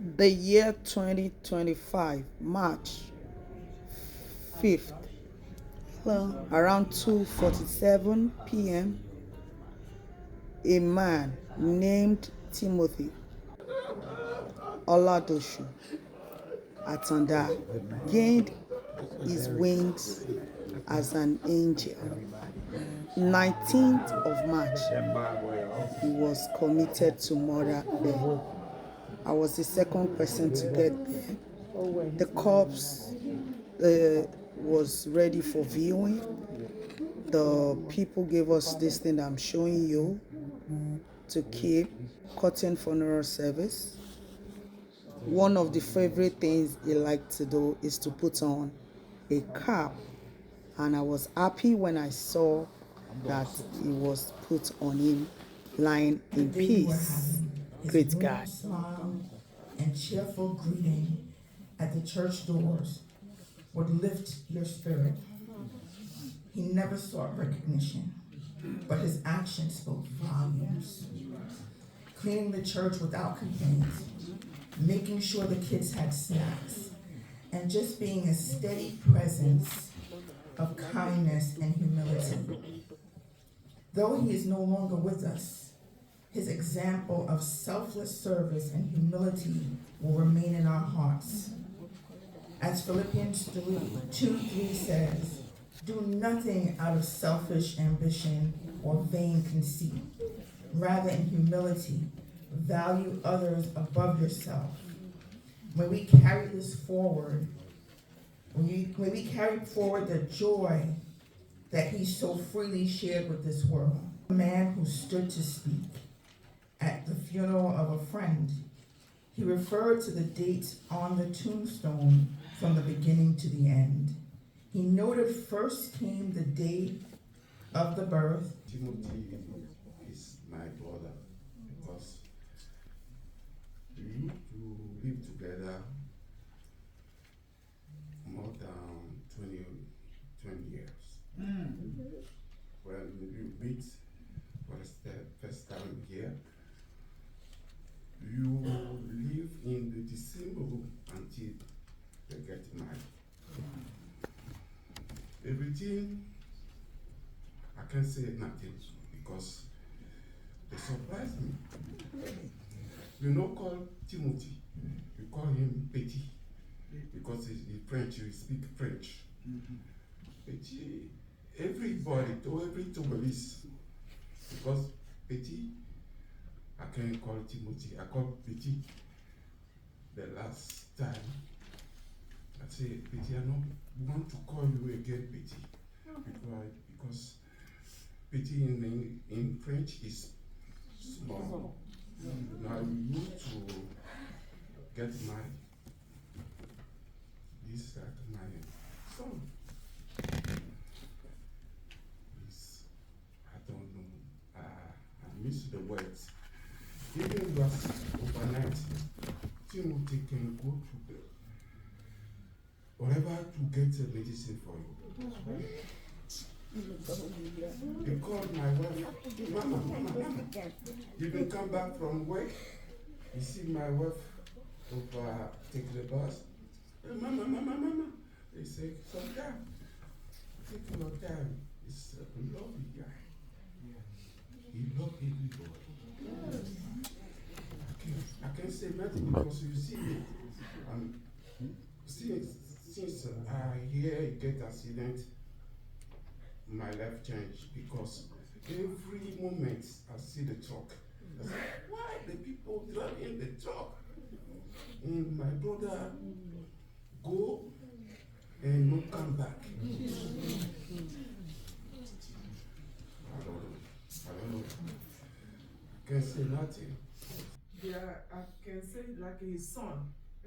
The year 2025, March 5th, around 2:47 p.m., a man named Timothy Oladosu Atanda gained his wings as an angel. 19th of March, he was committed to murder there. I was the second person to get there. The corpse was ready for viewing. The people gave us this thing that I'm showing you to keep, cotton funeral service. One of the favorite things he liked to do is to put on a cap, and I was happy when I saw that he was put on him lying in peace. Great guy. Smile and cheerful greeting at the church doors would lift your spirit. He never sought recognition, but his actions spoke volumes. Cleaning the church without complaints, making sure the kids had snacks, and just being a steady presence of kindness and humility. Though he is no longer with us, his example of selfless service and humility will remain in our hearts. As Philippians 2:3 says, do nothing out of selfish ambition or vain conceit. Rather, in humility, value others above yourself. When we carry this forward, when we carry forward the joy that he so freely shared with this world, a man who stood to speak at the funeral of a friend, he referred to the date on the tombstone from the beginning to the end. He noted first came the day of the birth. Timothy is my brother because we used to live together more than 20 years. When we meet for the first time here, you live in the same room until they get married. Everything, I can't say nothing because they surprised me. You don't call Timothy, you call him Petit because he's French, you speak French. Petit, everybody, to every tourist, because Petit, I can't call Timothy, I call Petit. The last time, I say, Petit, I don't want to call you again, Petit, because Petit in French is small. Now you need to get married. This is my son. Please, I don't know. I miss the words. Even was overnight, Timothy can go to the whatever to get a medicine for you. He called my wife, Mama, you can come back from work. You see my wife over take the bus. Hey, Mama. They say, some time. Take your time. He's a lovely guy. He loves everybody. I can't say nothing because you see me. Since I hear he get accident, my life changed because every moment I see the truck. I say, why the people driving the truck? And my brother go and not come back. I don't know. Can't say nothing. Yeah, I can say like his son.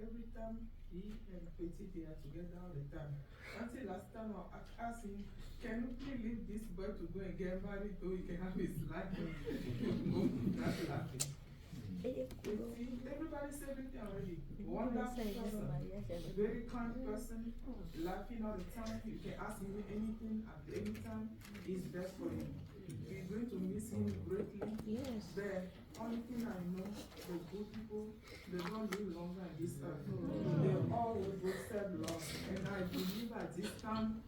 Every time he and Petit they are together all the time. Until last time I asked him, can you please leave this boy to go and get married so he can have his life? Not laughing. Everybody said everything already. Wonderful person, very kind person, laughing all the time. You can ask him anything at any time. He's there for you. We're going to miss him greatly. Yes. But only thing I know, the good people, they don't live longer in this earth. They all will go serve Lord. And I believe at this time,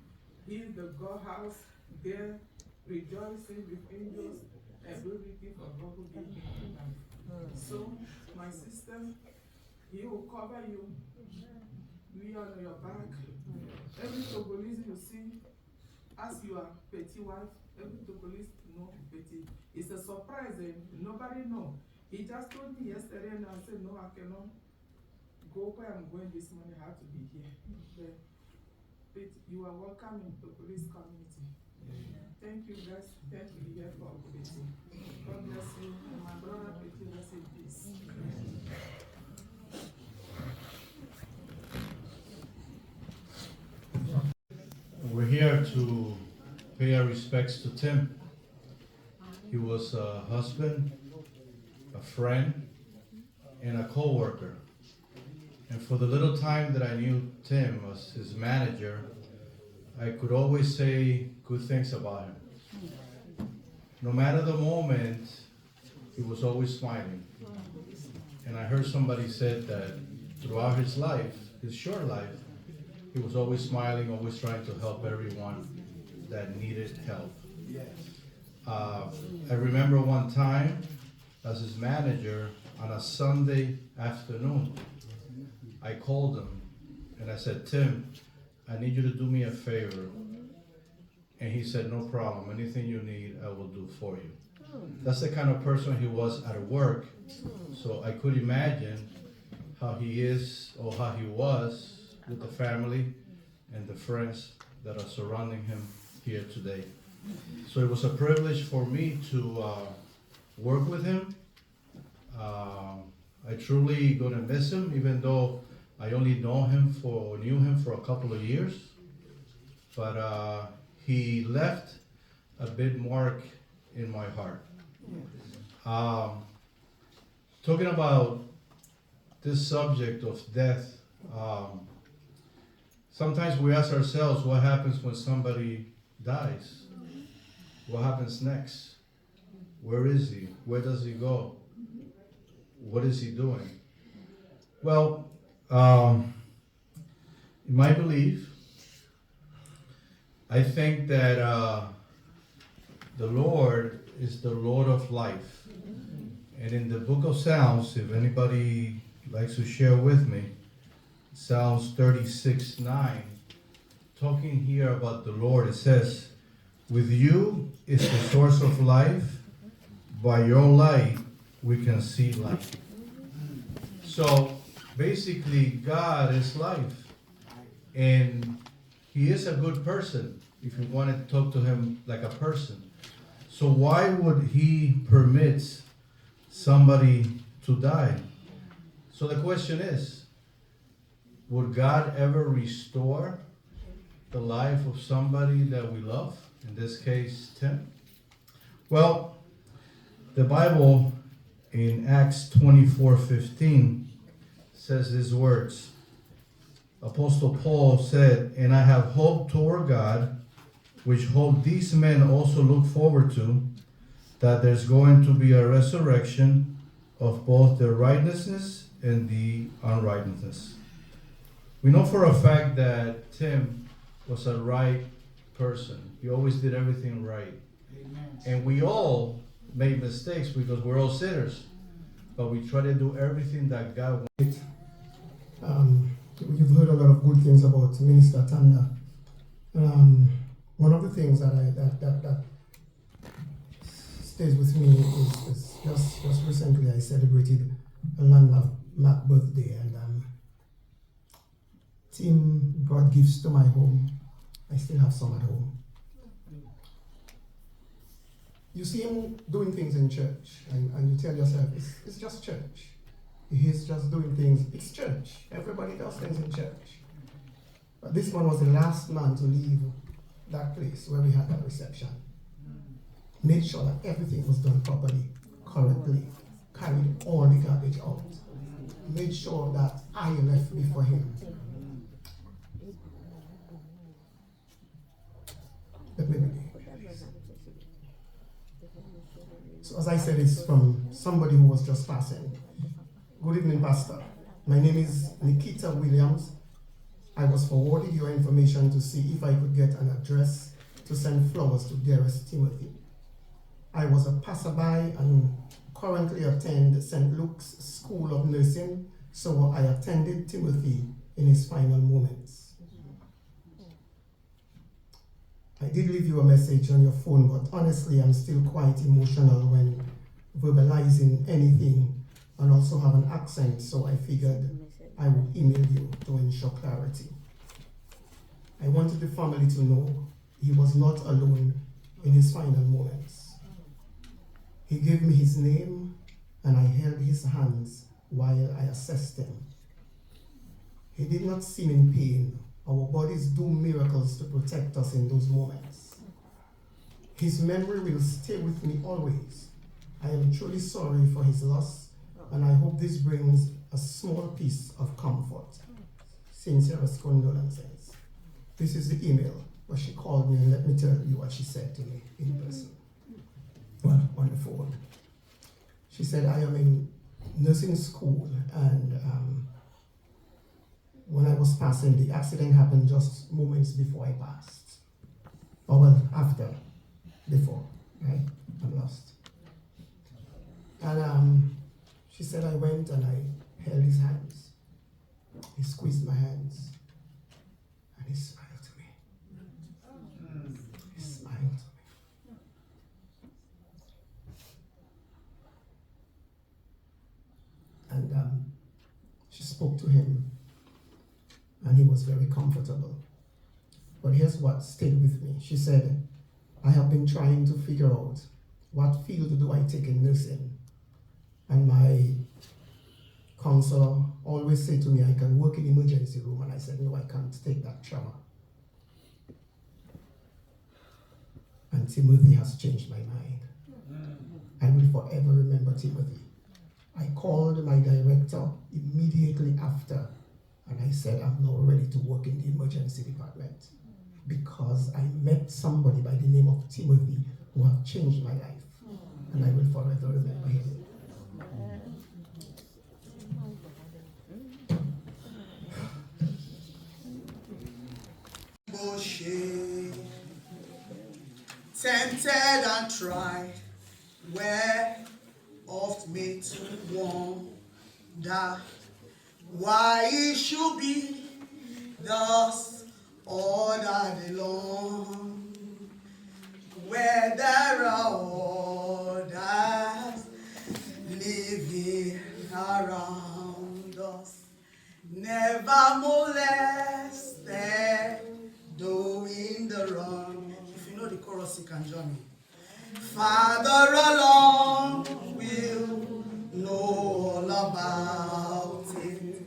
He is the God house there, rejoicing with angels and everything for God who gave Him life. So, my sister, He will cover you. We are on your back. Every Togolese you see, as you are petty wife, every Togolese know petty. It's a surprise, and nobody know. He just told me yesterday, and I said, no, I cannot go where I'm going this morning. I have to be here. But you are welcome in the police community. Thank you, guys. Thank you here for Betty. God bless you. And my brother Betty, rest in peace. We're here to pay our respects to Tim. He was a husband, a friend, and a co-worker. And for the little time that I knew Tim as his manager, I could always say good things about him. No matter the moment, he was always smiling. And I heard somebody said that throughout his life, his short life, he was always smiling, always trying to help everyone that needed help. I remember one time, as his manager, on a Sunday afternoon, I called him and I said, Tim, I need you to do me a favor. And he said, no problem, anything you need, I will do for you. That's the kind of person he was at work. So I could imagine how he is or how he was with the family and the friends that are surrounding him here today. So it was a privilege for me to work with him. I truly gonna miss him, even though I only knew him for a couple of years. But he left a big mark in my heart. Talking about this subject of death, sometimes we ask ourselves what happens when somebody dies. What happens next? Where is he? Where does he go? What is he doing? Well, in my belief, I think that the Lord is the Lord of life. And in the book of Psalms, if anybody likes to share with me, Psalms 36:9, talking here about the Lord, it says, with you is the source of life. By your light, we can see light. So basically, God is life. And He is a good person, if you want to talk to Him like a person. So why would He permit somebody to die? So the question is, would God ever restore the life of somebody that we love? In this case, Tim? Well, the Bible in Acts 24:15 says these words. Apostle Paul said, and I have hope toward God, which hope these men also look forward to, that there's going to be a resurrection of both the righteousness and the unrighteousness. We know for a fact that Tim was a right person. He always did everything right. Amen. And we all made mistakes because we're all sinners. But we try to do everything that God wants. You've heard a lot of good things about Minister Atanda. One of the things that stays with me is just recently I celebrated a landmark birthday, and Tim brought gifts to my home. I still have some at home. You see him doing things in church, and you tell yourself, it's just church. He's just doing things, it's church. Everybody does things in church. But this one was the last man to leave that place where we had that reception. Made sure that everything was done properly, correctly, carried all the garbage out. Made sure that I left before him. Let me begin. So as I said, it's from somebody who was just passing. Good evening, Pastor. My name is Nikita Williams. I was forwarded your information to see if I could get an address to send flowers to dearest Timothy. I was a passerby and currently attend St. Luke's School of Nursing, so I attended Timothy in his final moments. I did leave you a message on your phone, but honestly, I'm still quite emotional when verbalizing anything and also have an accent, so I figured I would email you to ensure clarity. I wanted the family to know he was not alone in his final moments. He gave me his name and I held his hands while I assessed him. He did not seem in pain. Our bodies do miracles to protect us in those moments. His memory will stay with me always. I am truly sorry for his loss, and I hope this brings a small piece of comfort. Sincerest condolences. This is the email where she called me, and let me tell you what she said to me in person. Well, on the phone. She said, I am in nursing school, and when I was passing, the accident happened just moments before I passed. Or well, after, before, right? I'm lost. And she said I went and I held his hands. He squeezed my hands and he smiled to me. He smiled to me. And she spoke to him and he was very comfortable. But here's what stayed with me. She said, I have been trying to figure out what field do I take in nursing. And my counselor always said to me, I can work in emergency room. And I said, no, I can't take that trauma. And Timothy has changed my mind. I will forever remember Timothy. I called my director immediately after, and I said, I'm now ready to work in the emergency department because I met somebody by the name of Timothy who have changed my life, and I will forever remember him. Tempted and tried, where oft made to wonder why it should be thus all day long, where there are others living around us, never molested, doing the wrong. If you know the chorus, you can join me. Father alone will know all about it.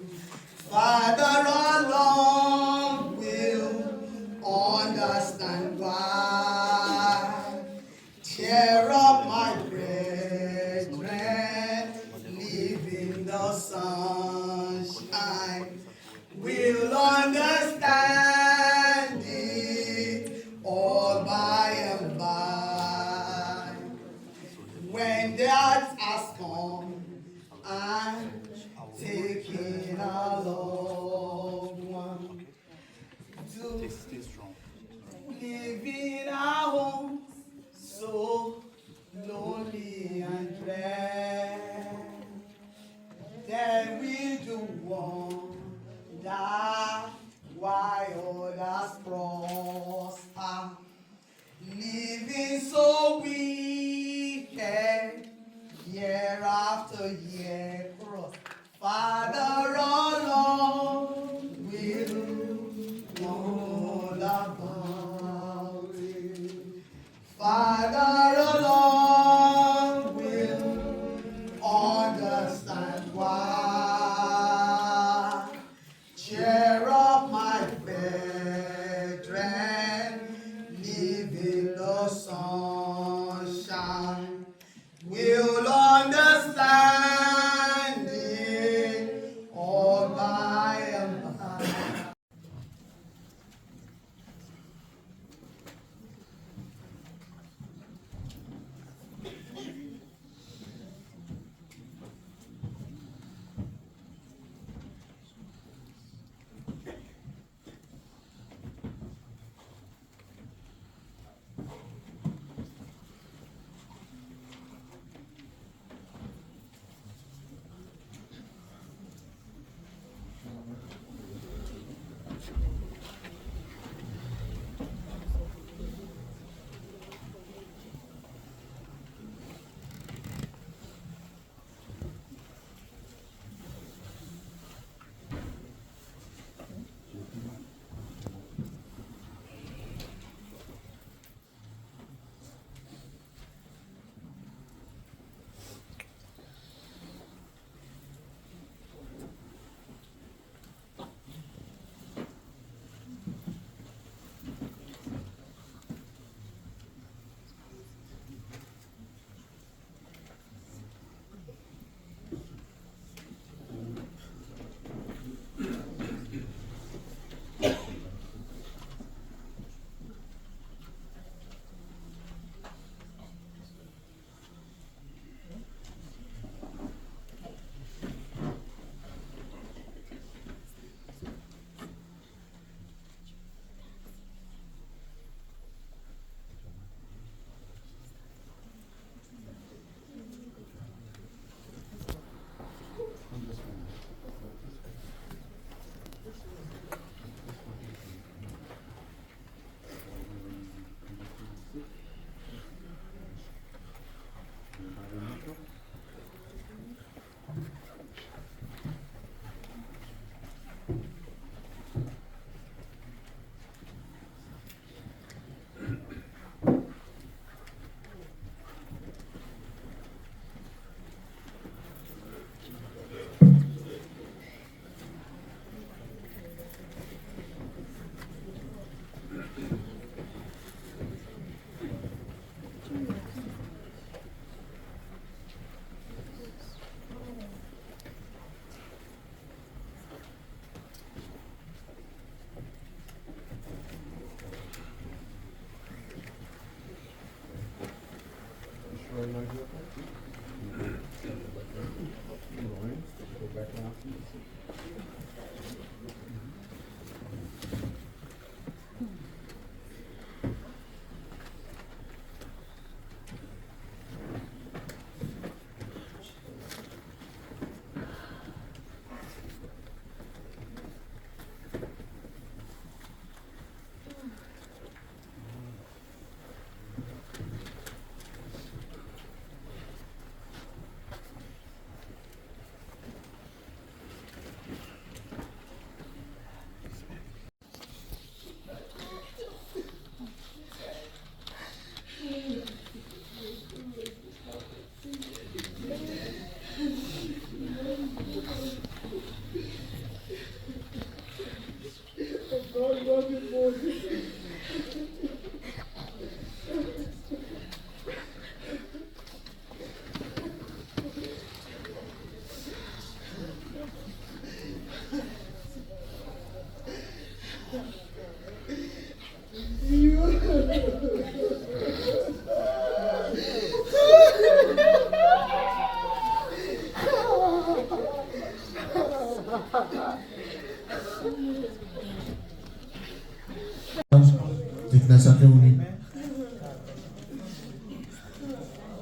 Father alone will understand why. Cheer up, my brethren, live in the sunshine. We'll understand it all by and by. When death has come and taken a loved one to live in our homes, so lonely and dread, then we do wonder why others prosper, living so wicked, year after year. Father alone will know all about it. Father alone will understand why. Cheer up, my brethren, live in the sunshine. We'll understand it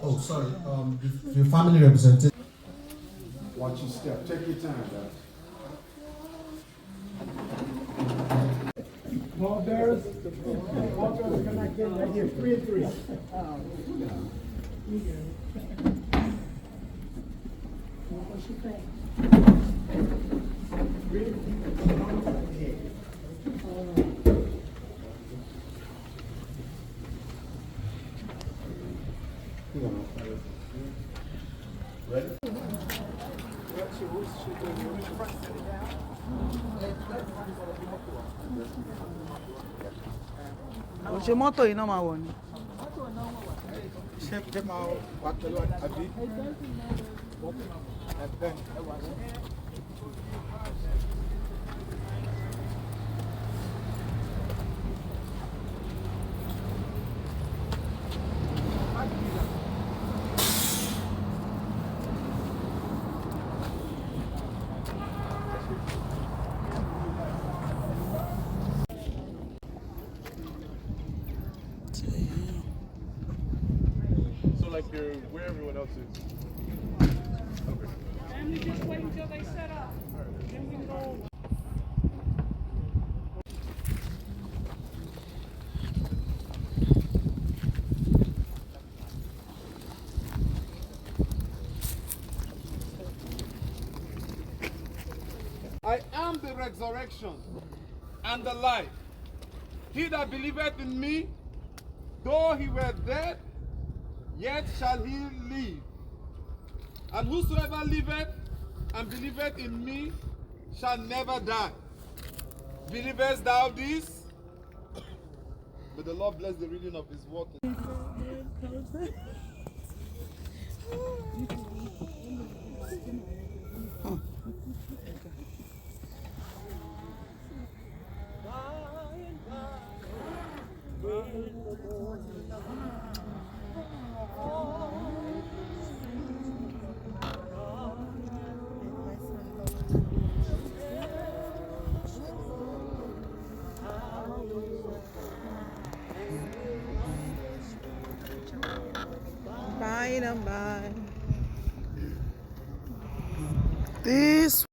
Oh, sorry. Your family representative. Watch your step. Take your time, guys. Ball bearers connected right here, 3 and 3. Ṣé mọ́tò yìí náà máa wọ̀ ni? So like you're where everyone else is. Family, just wait until they set up. Then we can go. I am the resurrection and the life. He that believeth in me, though he were dead, yet shall he live. And whosoever liveth and believeth in me shall never die. Believest thou this? May the Lord bless the reading of his word. Bye and bye. This